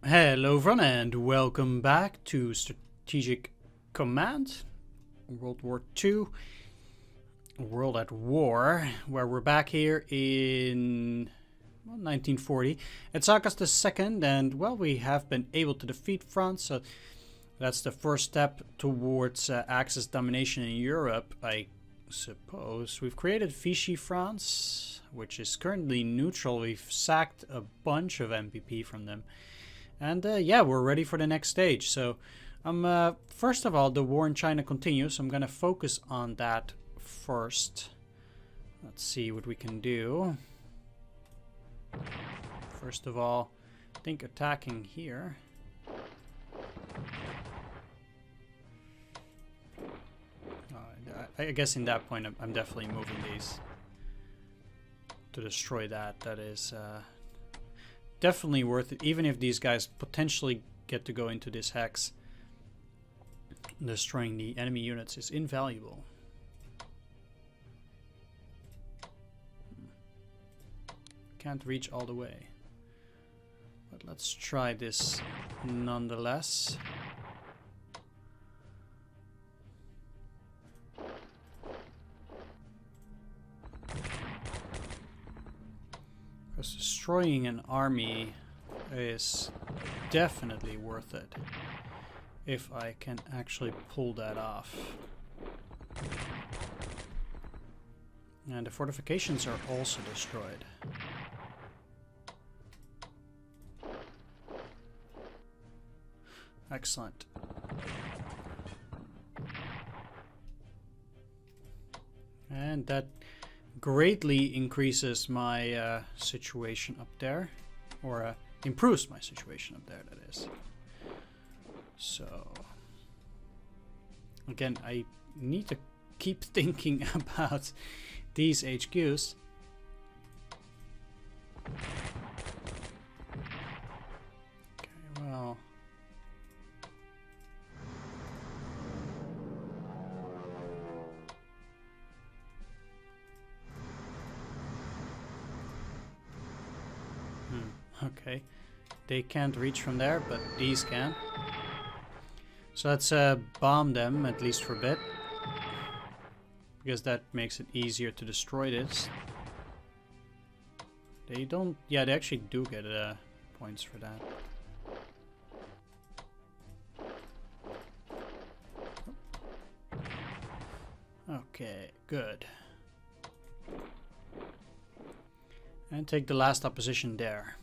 Hello everyone and welcome back to Strategic Command World War II, World at War, where we're back here in 1940. It's August the 2nd and well, we have been able to defeat France, so that's the first step towards Axis domination in Europe, I suppose. We've created Vichy France, which is currently neutral. We've sacked a bunch of MPP from them. And yeah, we're ready for the next stage. So, first of all, the war in China continues. I'm going to focus on that first. Let's see what we can do. First of all, I think attacking here. I guess in that point, I'm definitely moving these to destroy that. That is... definitely worth it, even if these guys potentially get to go into this hex. Destroying the enemy units is invaluable. Can't reach all the way. But let's try this nonetheless. Because destroying an army is definitely worth it if I can actually pull that off. And the fortifications are also destroyed. Excellent. And that greatly increases my situation up there, or improves my situation up there, that is. So again, I need to keep thinking about these HQs. Okay, well, okay, they can't reach from there, but these can. So let's bomb them, at least for a bit. Because that makes it easier to destroy this. They don't... yeah, they actually do get points for that. Okay, good. And take the last opposition there.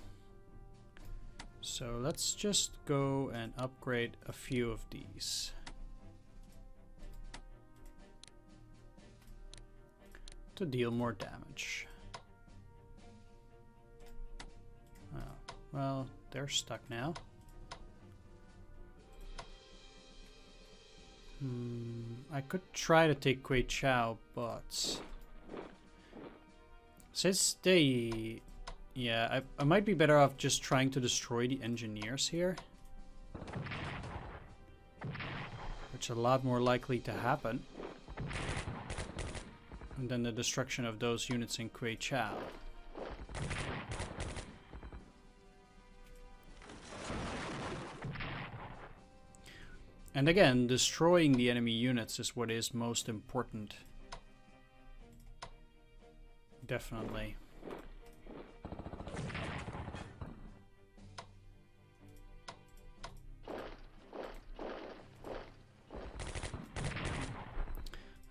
So let's just go and upgrade a few of these. To deal more damage. Oh, well, they're stuck now. I could try to take Kuei Chao, but since they... yeah, I might be better off just trying to destroy the engineers here. Which is a lot more likely to happen. And then the destruction of those units in Kuei Chao. And again, destroying the enemy units is what is most important. Definitely.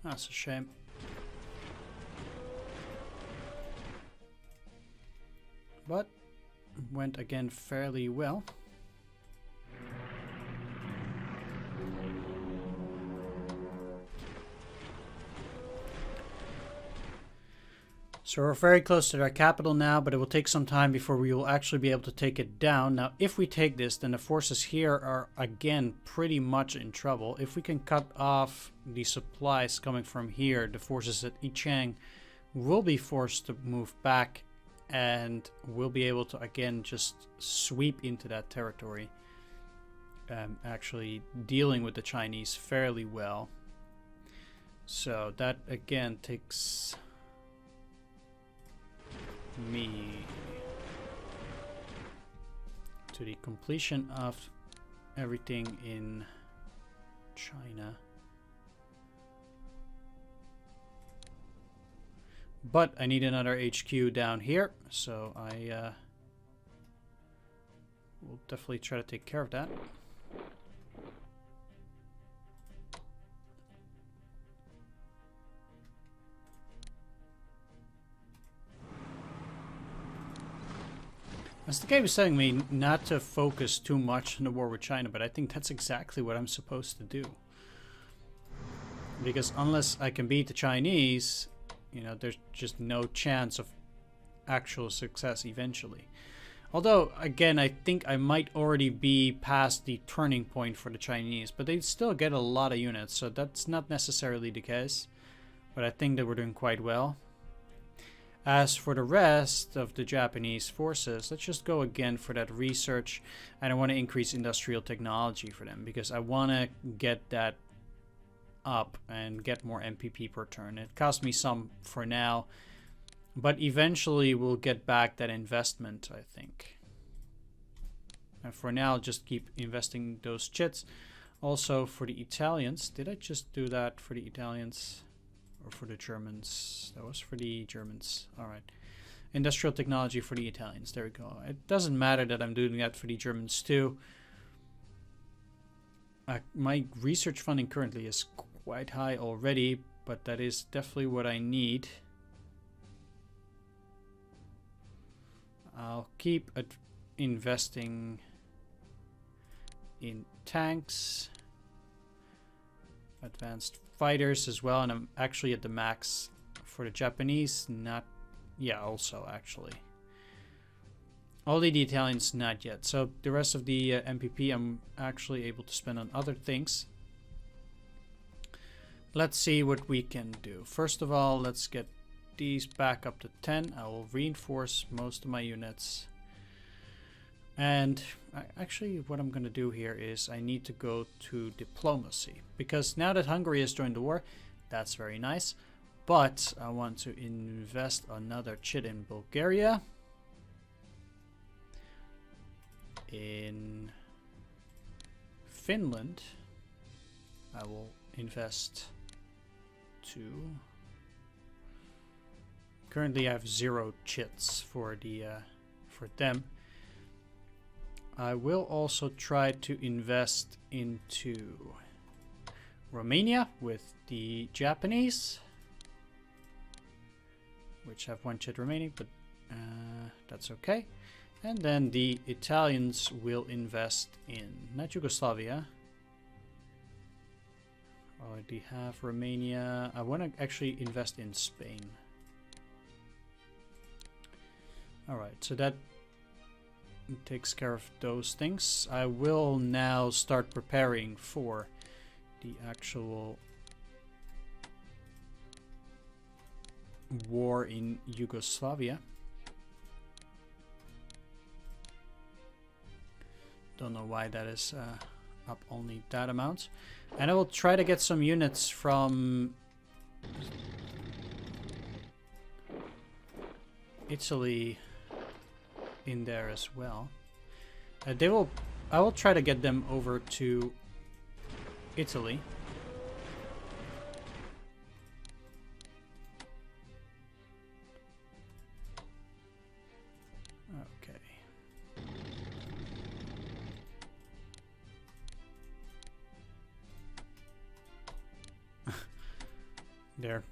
That's a shame. But went again fairly well. So we're very close to our capital now, but it will take some time before we will actually be able to take it down. Now, if we take this, then the forces here are again pretty much in trouble. If we can cut off the supplies coming from here, the forces at Yichang will be forced to move back and we'll be able to again just sweep into that territory. Actually dealing with the Chinese fairly well. So that again takes me to the completion of everything in China. But I need another HQ down here, so I will definitely try to take care of that. As the game is telling me not to focus too much on the war with China, but I think that's exactly what I'm supposed to do. Because unless I can beat the Chinese, you know, there's just no chance of actual success eventually. Although, again, I think I might already be past the turning point for the Chinese, but they still get a lot of units, so that's not necessarily the case. But I think that we're doing quite well. As for the rest of the Japanese forces, let's just go again for that research. And I want to increase industrial technology for them because I want to get that up and get more MPP per turn. It cost me some for now, but eventually we'll get back that investment, I think. And for now, just keep investing those chits. Also for the Italians, did I just do that for the Italians? Or for the Germans? That was for the Germans. All right. Industrial technology for the Italians. There we go. It doesn't matter that I'm doing that for the Germans too. My research funding currently is quite high already, but that is definitely what I need. I'll keep investing in tanks, advanced fighters as well, and I'm actually at the max for the Japanese. Not, yeah, also actually. Only the Italians not yet. So the rest of the MPP I'm actually able to spend on other things. Let's see what we can do. First of all, let's get these back up to 10. I will reinforce most of my units. And actually what I'm going to do here is I need to go to diplomacy. Because now that Hungary has joined the war, that's very nice. But I want to invest another chit in Bulgaria. In Finland, I will invest 2. Currently I have 0 chits for the for them. I will also try to invest into Romania with the Japanese, which have 1 chit remaining, but that's okay. And then the Italians will invest in, not Yugoslavia. I already have Romania. I want to actually invest in Spain. Alright, so that takes care of those things. I will now start preparing for the actual war in Yugoslavia. Don't know why that is up only that amount. And I will try to get some units from Italy in there as well. I will try to get them over to Italy. Okay. They're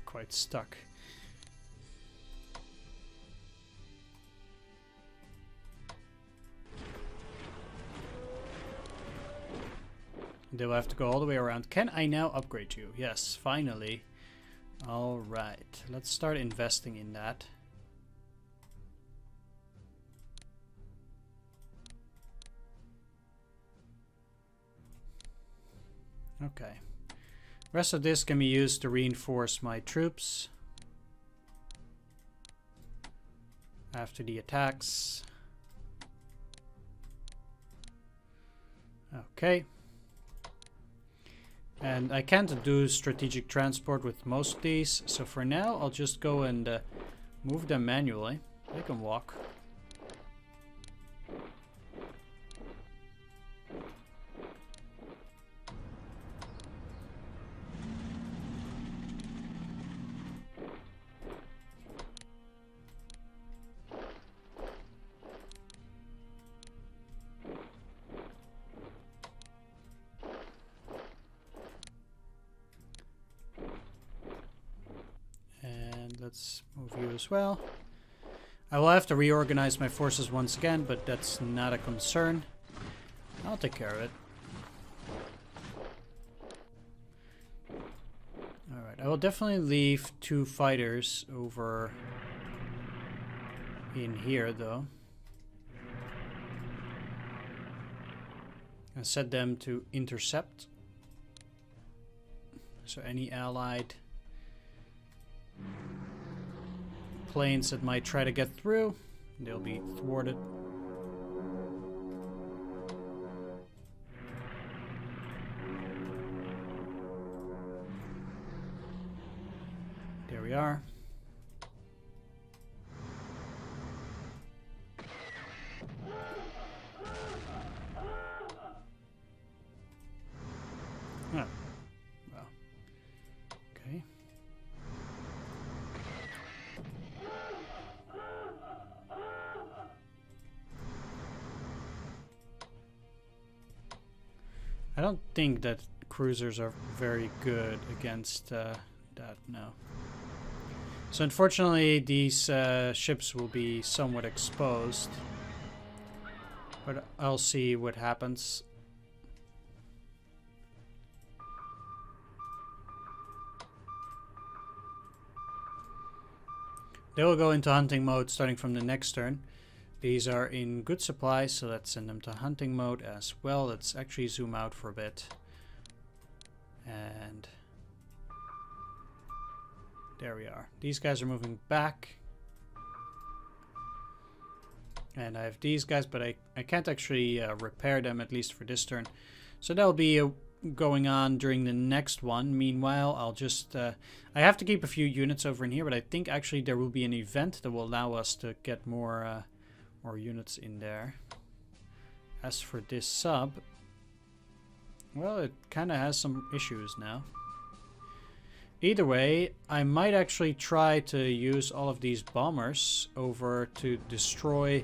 quite stuck. They'll have to go all the way around. Can I now upgrade you? Yes, finally. Alright, let's start investing in that. Okay. Rest of this can be used to reinforce my troops after the attacks. Okay. And I can't do strategic transport with most of these, so for now I'll just go and move them manually. They can walk. let's move you as well. I will have to reorganize my forces once again, but that's not a concern. I'll take care of it. Alright, I will definitely leave 2 fighters over in here, though. And set them to intercept. So any allied planes that might try to get through, they'll be thwarted. There we are. Oh, well, okay. I don't think that cruisers are very good against that, no. So unfortunately these ships will be somewhat exposed. But I'll see what happens. They will go into hunting mode starting from the next turn. These are in good supply, so let's send them to hunting mode as well. Let's actually zoom out for a bit. And there we are. These guys are moving back. And I have these guys, but I can't actually repair them, at least for this turn. So that'll be going on during the next one. Meanwhile, I'll just... I have to keep a few units over in here, but I think actually there will be an event that will allow us to get more units in there. As for this sub... well, it kind of has some issues now. Either way, I might actually try to use all of these bombers over to destroy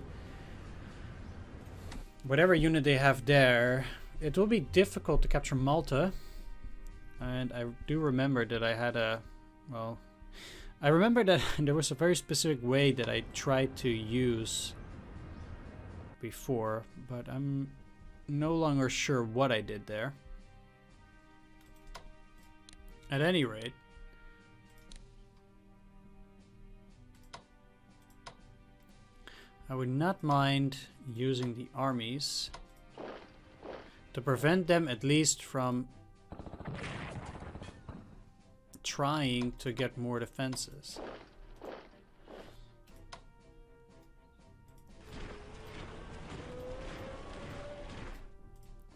whatever unit they have there. It will be difficult to capture Malta. And I do remember that I had a... well, I remember that there was a very specific way that I tried to use before, but I'm no longer sure what I did there. At any rate, I would not mind using the armies to prevent them at least from trying to get more defenses.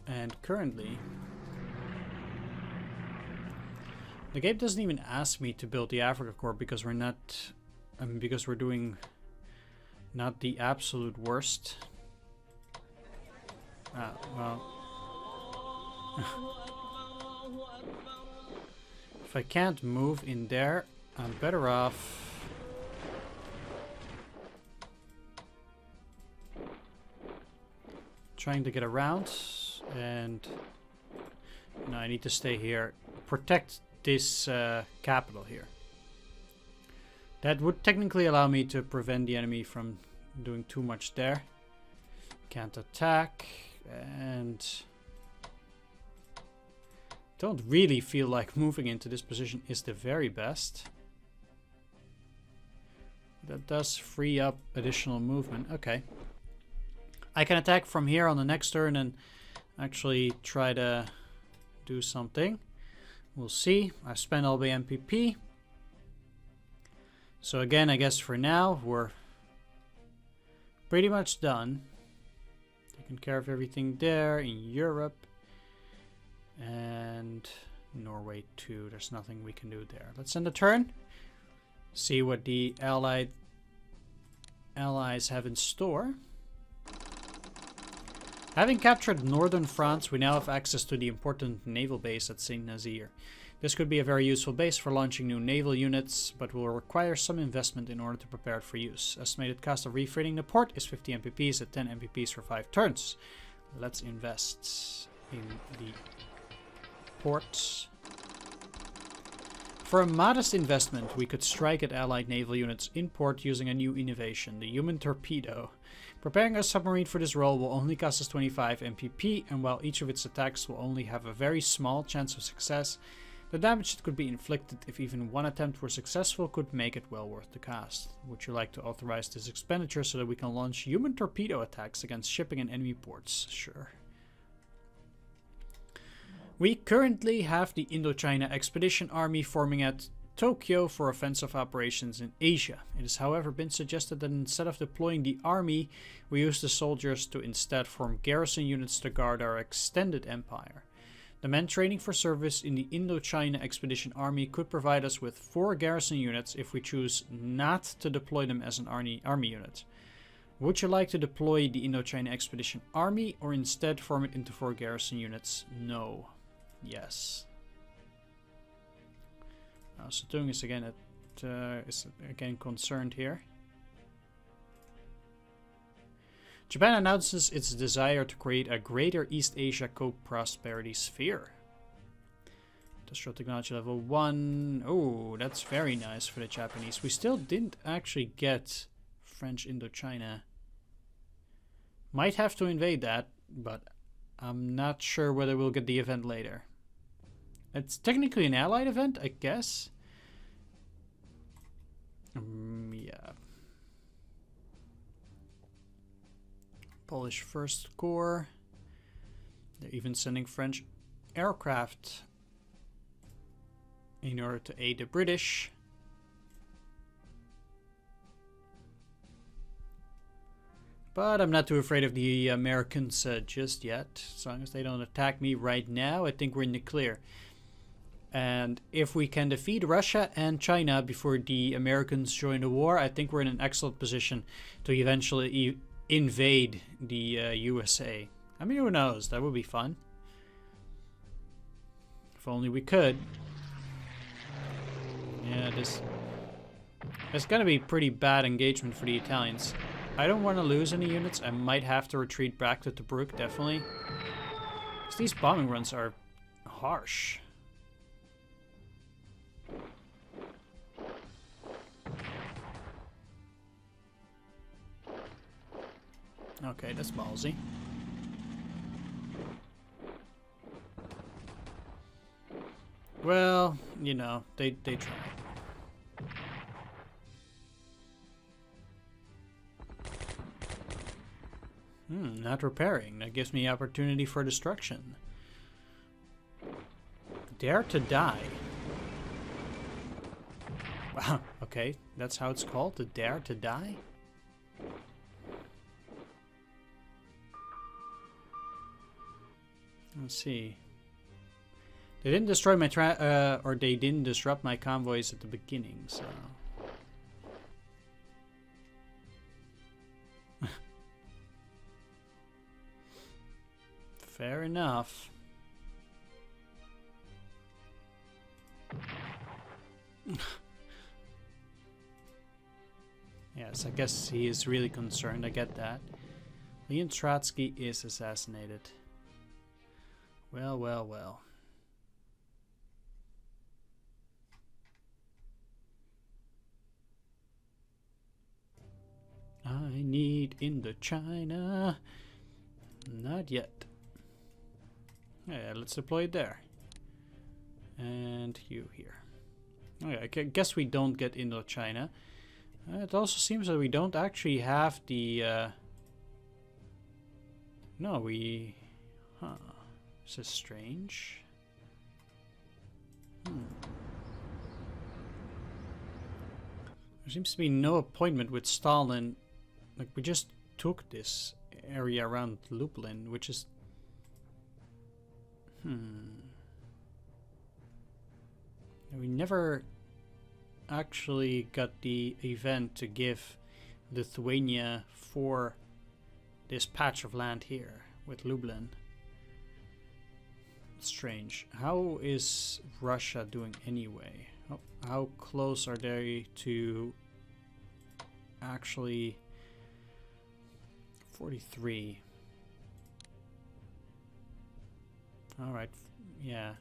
And currently, the game doesn't even ask me to build the Africa Corps because we're not, because we're doing not the absolute worst. Well. If I can't move in there, I'm better off trying to get around. And no, I need to stay here. Protect this capital here. That would technically allow me to prevent the enemy from doing too much there. Can't attack, and don't really feel like moving into this position is the very best. That does free up additional movement. Okay. I can attack from here on the next turn and actually try to do something. We'll see. I've spent all the MPP. So again, I guess for now, we're pretty much done. Taking care of everything there in Europe. And Norway too. There's nothing we can do there. Let's end the turn. See what the allies have in store. Having captured northern France, we now have access to the important naval base at Saint Nazaire. This could be a very useful base for launching new naval units, but will require some investment in order to prepare it for use. Estimated cost of refitting the port is 50 MPPs at 10 MPPs for 5 turns. Let's invest in the ports. For a modest investment, we could strike at Allied naval units in port using a new innovation, the human torpedo. Preparing a submarine for this role will only cost us 25 MPP, and while each of its attacks will only have a very small chance of success, the damage that could be inflicted if even one attempt were successful could make it well worth the cost. Would you like to authorize this expenditure so that we can launch human torpedo attacks against shipping in enemy ports? Sure. We currently have the Indochina Expedition Army forming at Tokyo for offensive operations in Asia. It has however been suggested that instead of deploying the army, we use the soldiers to instead form garrison units to guard our extended empire. The men training for service in the Indochina Expedition Army could provide us with 4 garrison units if we choose not to deploy them as an army unit. Would you like to deploy the Indochina Expedition Army or instead form it into 4 garrison units? No. Yes. Saturn is again concerned here. Japan announces its desire to create a Greater East Asia Co-Prosperity Sphere. Industrial Technology Level 1. Oh, that's very nice for the Japanese. We still didn't actually get French Indochina. Might have to invade that, but I'm not sure whether we'll get the event later. It's technically an allied event, I guess. Yeah. Polish First Corps. They're even sending French aircraft in order to aid the British. But I'm not too afraid of the Americans just yet. As long as they don't attack me right now, I think we're in the clear. And if we can defeat Russia and China before the Americans join the war, I think we're in an excellent position to eventually invade the USA. I mean, who knows? That would be fun. If only we could. Yeah, it's gonna be pretty bad engagement for the Italians. I don't want to lose any units. I might have to retreat back to Tobruk, definitely. Because these bombing runs are harsh. Okay, that's ballsy. Well, you know, they try. Not repairing. That gives me opportunity for destruction. Dare to die. Wow, okay, that's how it's called, the Dare to Die? Let's see. They didn't destroy my or they didn't disrupt my convoys at the beginning, so... Fair enough. Yes, I guess he is really concerned, I get that. Leon Trotsky is assassinated. Well, well, well. I need Indochina. Not yet. Yeah, let's deploy it there. And you here. Okay, I guess we don't get Indochina. It also seems that we don't actually have the... No, we... Huh. This is strange. There seems to be no appointment with Stalin. Like, we just took this area around Lublin, which is... We never actually got the event to give Lithuania for this patch of land here with Lublin. Strange. How is Russia doing anyway? How close are they to actually 43? Alright, yeah.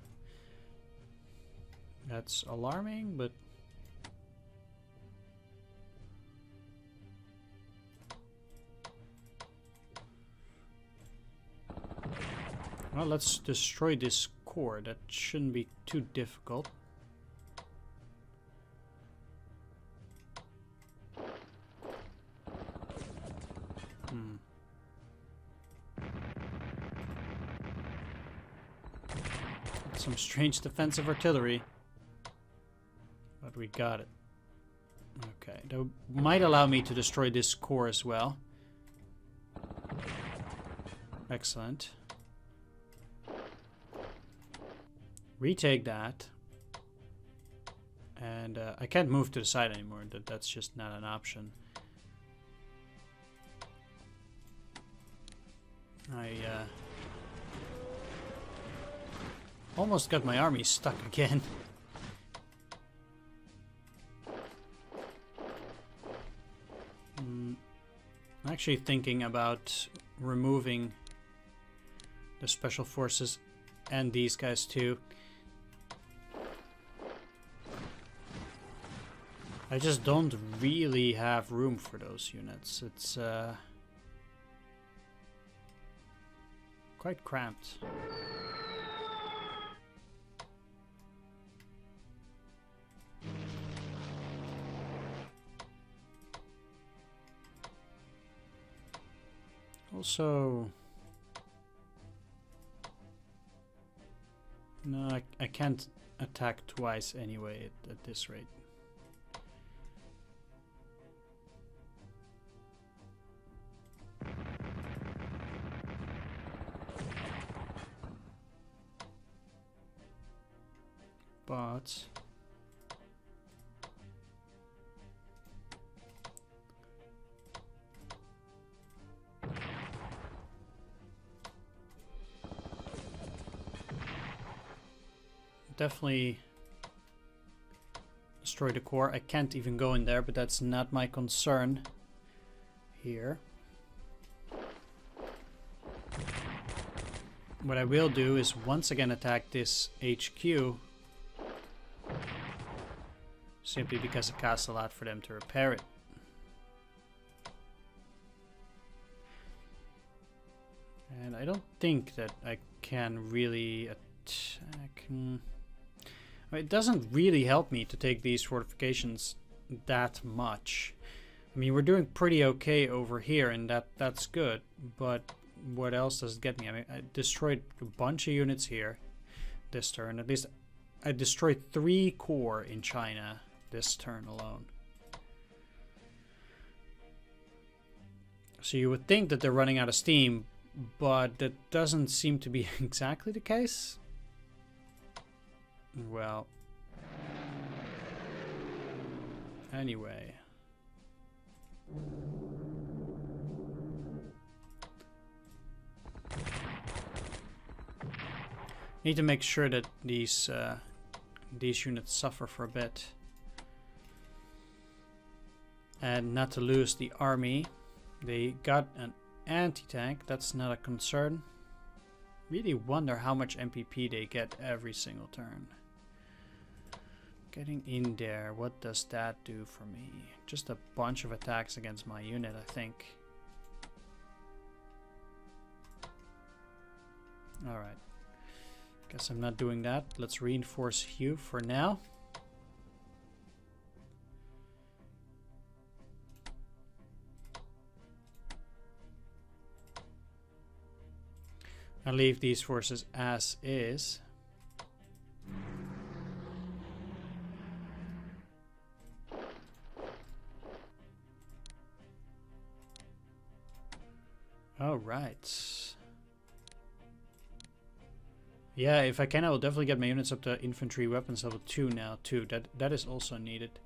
That's alarming, but well, let's destroy this core. That shouldn't be too difficult. Some strange defensive artillery. But we got it. Okay, that might allow me to destroy this core as well. Excellent. Retake that. And I can't move to the side anymore. That's just not an option. I almost got my army stuck again. I'm actually thinking about removing the special forces and these guys too. I just don't really have room for those units. It's quite cramped. Also, no, I can't attack twice anyway at this rate. But definitely destroy the core. I can't even go in there, but that's not my concern here. What I will do is once again attack this HQ, simply because it costs a lot for them to repair it. And I don't think that I can really attack. It doesn't really help me to take these fortifications that much. I mean, we're doing pretty okay over here, and that's good. But what else does it get me? I mean, I destroyed a bunch of units here this turn. At least I destroyed 3 core in China this turn alone. So you would think that they're running out of steam, but that doesn't seem to be exactly the case. Well, anyway. Need to make sure that these units suffer for a bit. And not to lose the army. They got an anti-tank, that's not a concern. Really wonder how much MPP they get every single turn. Getting in there, what does that do for me? Just a bunch of attacks against my unit, I think. Alright. Guess I'm not doing that. Let's reinforce Hugh for now. I'll leave these forces as is. All right. Yeah, if I can, I will definitely get my units up to infantry weapons level 2 now too. That is also needed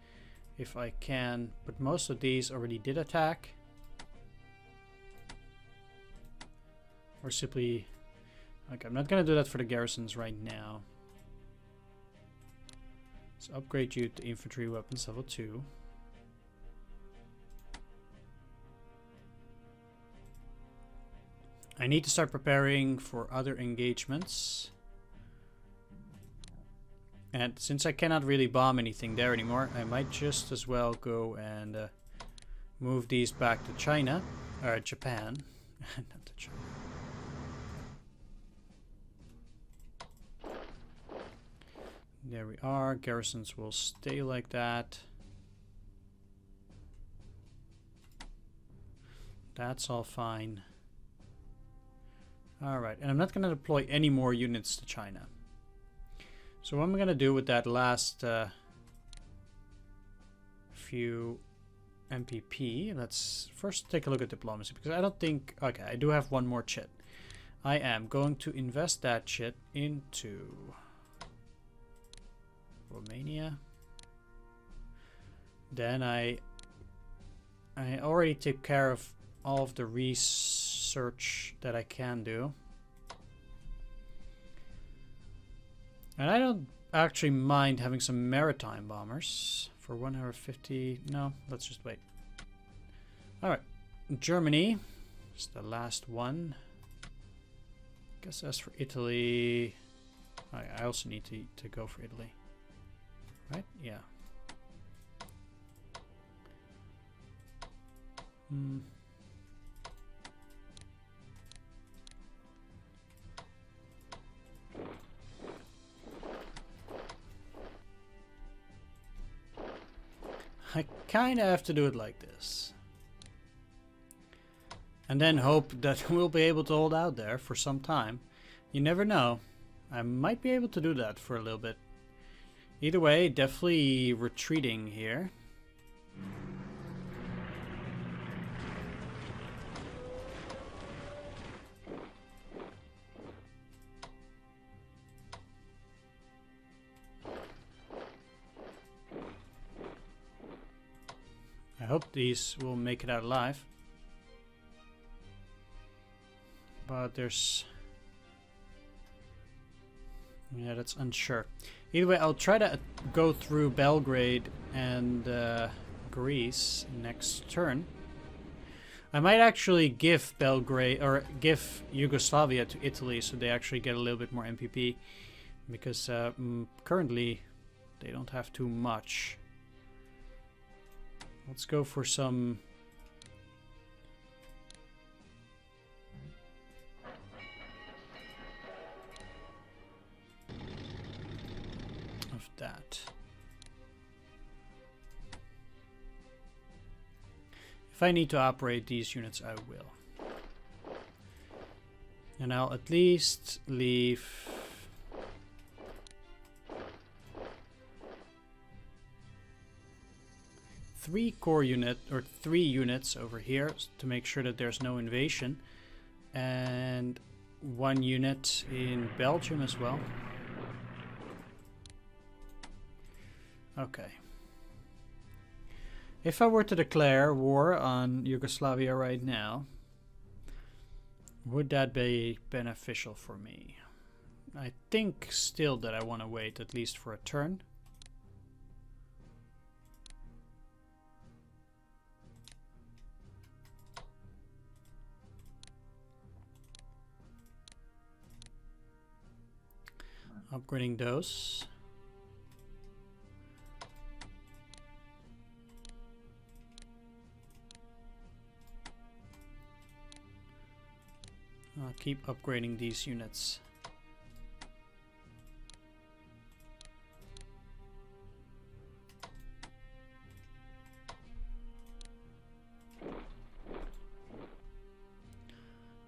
if I can. But most of these already did attack. Or simply... Okay, I'm not going to do that for the garrisons right now. Let's upgrade you to infantry weapons level 2. I need to start preparing for other engagements. And since I cannot really bomb anything there anymore, I might just as well go and move these back to China, or Japan, not to China. There we are. Garrisons will stay like that. That's all fine. Alright, and I'm not going to deploy any more units to China. So what I'm going to do with that last few MPP, let's first take a look at diplomacy, because I don't think... Okay, I do have one more chit. I am going to invest that chit into Romania. Then I already took care of all of the research that I can do. And I don't actually mind having some maritime bombers for 150. No, let's just wait. Alright, Germany is the last one. Guess as for Italy, I also need to go for Italy. Right? Yeah. I kind of have to do it like this. And then hope that we'll be able to hold out there for some time. You never know. I might be able to do that for a little bit. Either way, definitely retreating here. I hope these will make it out alive. But there's... Yeah, that's unsure. Either way, I'll try to go through Belgrade and Greece next turn. I might actually give Belgrade, or give Yugoslavia to Italy so they actually get a little bit more MPP. Because currently they don't have too much. Let's go for some... of that. If I need to operate these units, I will. And I'll at least leave... three units over here to make sure that there's no invasion, and one unit in Belgium as well. Okay. If I were to declare war on Yugoslavia right now, would that be beneficial for me? I think still that I want to wait at least for a turn. Upgrading those. I'll keep upgrading these units.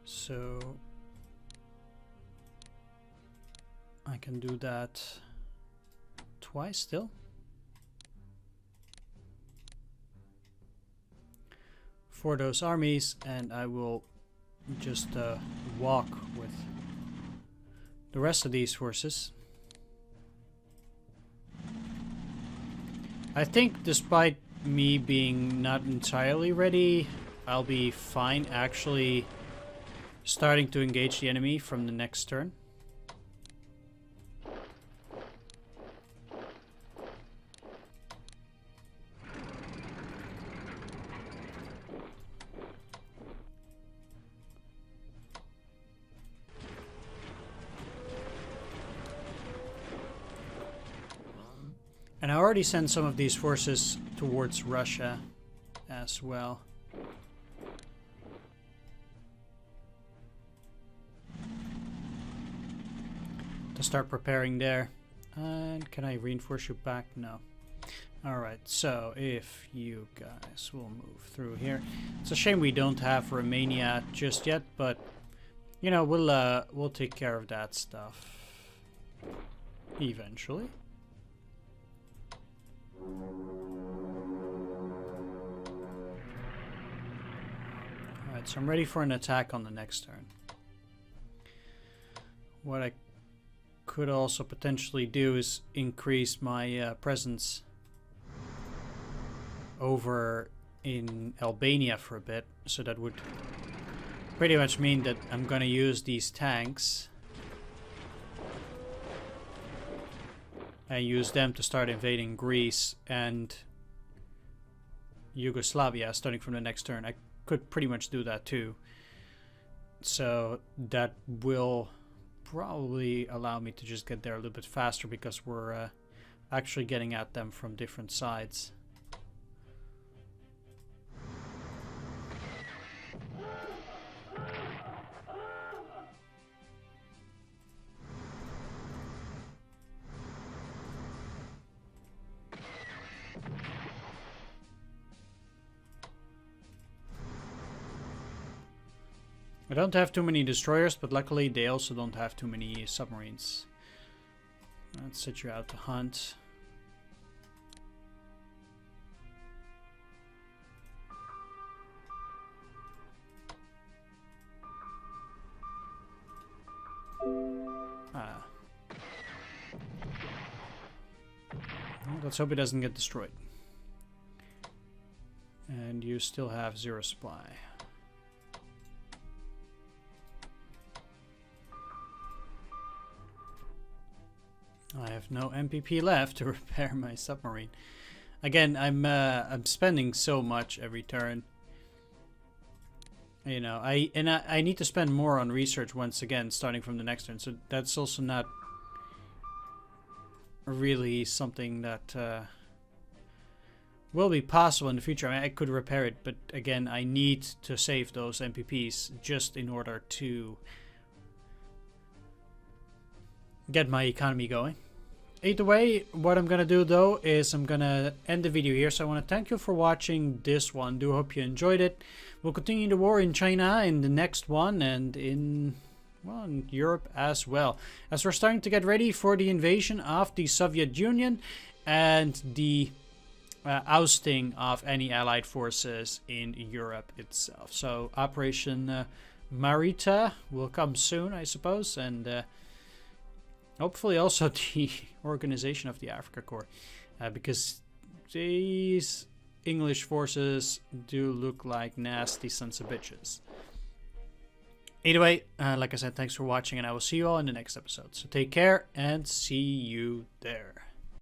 So I can do that twice still. For those armies, and I will just walk with the rest of these forces. I think despite me being not entirely ready, I'll be fine actually starting to engage the enemy from the next turn. And I already sent some of these forces towards Russia as well. To start preparing there. And can I reinforce you back? No. Alright, so if you guys will move through here. It's a shame we don't have Romania just yet, but you know, we'll take care of that stuff eventually. Alright, so I'm ready for an attack on the next turn. What I could also potentially do is increase my presence over in Albania for a bit, so that would pretty much mean that I'm gonna use these tanks and use them to start invading Greece and Yugoslavia starting from the next turn. I could pretty much do that too, so that will probably allow me to just get there a little bit faster because we're actually getting at them from different sides. I don't have too many destroyers, but luckily they also don't have too many submarines. Let's set you out to hunt. Well, let's hope it doesn't get destroyed. And you still have 0 supply. I have no MPP left to repair my submarine. Again, I'm spending so much every turn. You know, I need to spend more on research once again, starting from the next turn. So that's also not really something that will be possible in the future. I mean, I could repair it, but again, I need to save those MPPs just in order to get my economy going. Either way, what I'm gonna do though is I'm gonna end the video here. So I want to thank you for watching this one. Do hope you enjoyed it. We'll continue the war in China in the next one, and in, well, in Europe as well, as we're starting to get ready for the invasion of the Soviet Union and the ousting of any allied forces in Europe itself. So Operation Marita will come soon, I suppose, and hopefully also the organization of the Africa Corps, because these English forces do look like nasty sons of bitches. Either way, like I said, thanks for watching, and I will see you all in the next episode. So take care and see you there.